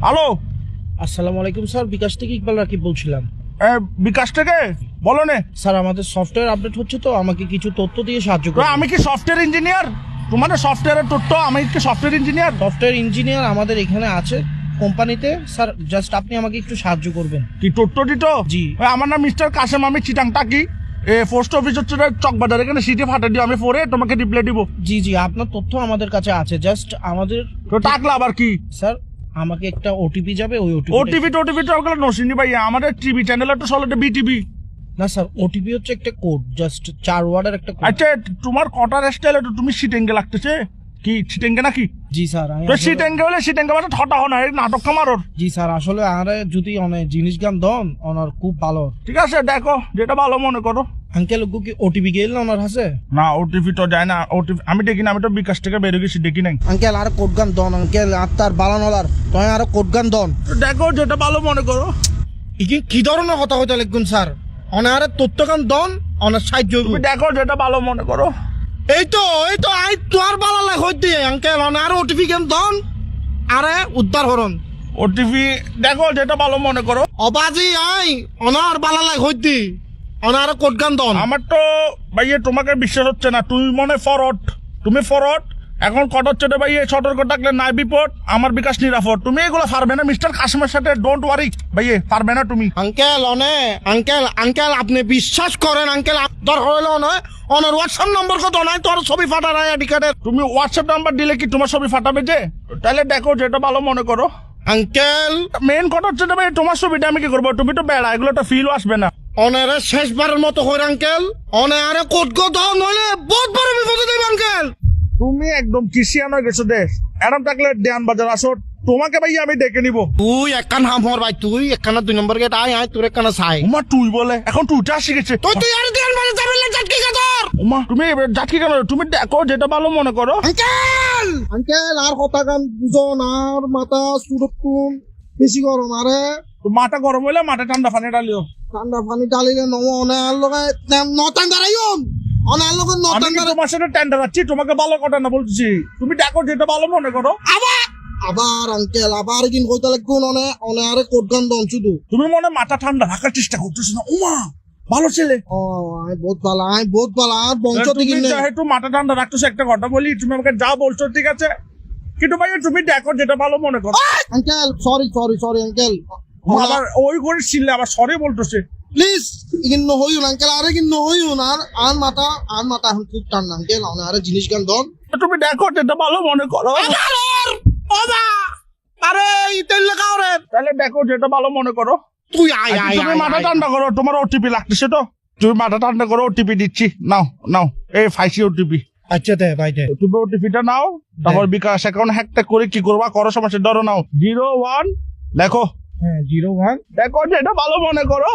Hello, আসসালামু আলাইকুম sir, বিকাশ থেকে ইকবাল রাকিব বলছিলাম। বিকাশ থেকে বলো নে। স্যার আমাদের সফটওয়্যার আপডেট হচ্ছে, তো আমাকে কিছু তথ্য দিয়ে সাহায্য করুন। আমি কি সফটওয়্যার ইঞ্জিনিয়ার? তোমাদের সফটওয়্যারের তথ্য, আমি কি সফটওয়্যার ইঞ্জিনিয়ার? সফটওয়্যার ইঞ্জিনিয়ার আমাদের এখানে আছে কোম্পানিতে। স্যার জাস্ট আপনি আমাকে একটু সাহায্য করবেন। কি তথ্য দিত? জি। আমার নাম মিস্টার কাসেম, আমি চিটাং টাকি। পোস্ট অফিস হচ্ছে চকবাজার, এখানে সিটি ফাটা দিও, আমি পরে তোমাকে রিপ্লাই দিব। জি জি, আপনার তথ্য আমাদের কাছে আছে, জাস্ট আমাদের তো টাকলা আবার কি? স্যার আমাকে একটা ওটিপি যাবে, ওই ওটিপি টোটিপি নসিনি ভাই, আমাদের টিভি চ্যানেল তো চলে বিটিভি। না স্যার, ওটিপি হচ্ছে একটা কোড, জাস্ট 4 ওয়ার্ডের একটা কোড। আচ্ছা, তোমার কটার স্টাইল তুমি সিটেঙ্গে লাগতেছে কি? সিটেঙ্গে নাকি? জি স্যার, তো সিটেঙ্গে হলে সিটেঙ্গে মানে ঠটা হো না, এই নাটক কামারোর। জি স্যার, আসলে আরে যদি অনেক জিনিস গান দন ওনার খুব ভালো। ঠিক আছে, দেখো যেটা ভালো মনে করো। আঙ্কেল কি ওটিপি গেল না ওনার হাসে? না, ওটিপি তো যায় না। ওটিপি আমি দেখি না, আমি তো বিকাশ থেকে বের গেছি, দেখি নাই। আঙ্কেল আর কোড গান দন, আঙ্কেল আত্মার বালানলার তুই আর কোড গান দন। দেখো যেটা ভালো মনে করো। কি ধরনের কথা হইতে লিখুন স্যার? অনারে তথ্য গান দন, অনার সাহায্য তুমি দেখো যেটা ভালো মনে করো। এই তো আই তোর বালা লাগ হইতে আঙ্কেল অনারে ওটিপি গান দন, আরে উদ্ধার হরন। ওটিপি দেখো যেটা ভালো মনে করো। অবাজি আই অনার বালা লাগ হইতে অনারে কোড গান দন। আমার তো ভাইয়ে তোমাকে বিশ্বাস হচ্ছে না, তুমি মনে ফরওয়ার্ড, তুমি ফরওয়ার্ড। এখন কট হচ্ছে রে ভাইয়ে, সতর্ক থাকলে নাই বিপদ, আমার বিকাশ নিরাপদ। তুমি এগুলো পারবে না মিস্টার কাসিমের সাথে, ডোন্ট ওয়ারি ভাইয়ে, পারবে না তুমি। আঙ্কেল আঙ্কেল আপনি বিশ্বাস করেন আঙ্কেল, দরকার হইলো নয় অনার হোয়াটসঅ্যাপ নম্বর কত নাই তোর ছবি ফাটা নাই আইডি কার্ডের। তুমি হোয়াটসঅ্যাপ নাম্বার দিলে কি তোমার ছবি ফাটাবে যে? তাহলে দেখো যেটা ভালো মনে করো। আঙ্কেল মেন কথা হচ্ছে ভাই, তোমার ছবিটা আমি কি করবো? তুমি তো বেড়া, এগুলো তো ফিলও আসবে না। অনারে শেষবারের মতো হইর আঙ্কেল, অনারে কোড গো দাও নইলে বহুত বড় বিপদে দেব আঙ্কেল। তুমি একদম কিসিয়ান হয়ে গেছো দেশ। এরম থাকলে দেয়ান বাজার আসো, তোমাকে ভাই আমি ডেকে নিবো। তুই একখান হামর ভাই, তুই একখানা 2 নম্বর গেট আয় তোর একখানা চাই। উমা তুই বলে, এখন তুইটা শিখেছে। তুই আর দেন বাজে যাবেন না জাটকি গাদর। উমা তুমি যাচ্ছি কেন? তুমি দেখো যেটা ভালো মনে করো। আঙ্কেল আর কথা গান বুঝন, আর মাথা সুরতুন বেশি গরম, আরে তো মাথা গরম হইলে মাথা ঠান্ডা পানি ডালিও। ঠান্ডা পানি ডালিলে নম অনার লগে নতান দাঁড়াইম, অনার লগে আমি নতান কি দাঁড়াই। তোমার সাথে টেন্ডার আছি? তোমাকে ভালো কথা না বলছি, তুমি দেখো যেটা ভালো মনে করো। আবার আঙ্কেল আবার কিন কইতে লাগুন অনে আরে কোড গান দন শুধু। তুমি মনে মাথা ঠান্ডা রাখার চেষ্টা করতেছো না। উমা ভালো ছেলে। ও আই বহুত ভালো আর বংশ থেকে তুমি যেহেতু মাথা ঠান্ডা রাখতেছো, একটা কথা বলি, তুমি আমাকে যা বলছো ঠিক আছে, কিন্তু ভাই তুমি দেখো যেটা ভালো মনে করো। আঙ্কেল সরি আঙ্কেল, আবার ওই করে ছিলে আবার সরি বলতেছে। প্লিজ ইগিন নহইউন আঙ্কেল, আরে ইগিন নহইউন আর মাথা এখন খুব ঠান্ডা আঙ্কেল, আরে জিনিস গান দন। তুমি দেখো যেটা ভালো মনে করো। আরে ইতেল লাগাও রে। তাহলে দেখো যেটা ভালো মনে করো। তুই আয় তুমি মাথা ঠান্ডা করো, তোমার ওটিপি লাগতেছে তো, তুমি মাথা ঠান্ডা করো, ওটিপি দিচ্ছি, নাও এই ফাইসি ওটিপি। আচ্ছা দে ভাই দে। তুমি ওটিপিটা নাও, তারপর বিকাশ অ্যাকাউন্ট হ্যাকটা করে কি করবা করো, সমস্যা ধরো নাও 01 দেখো। হ্যাঁ 01 দেখো যেটা ভালো মনে করো।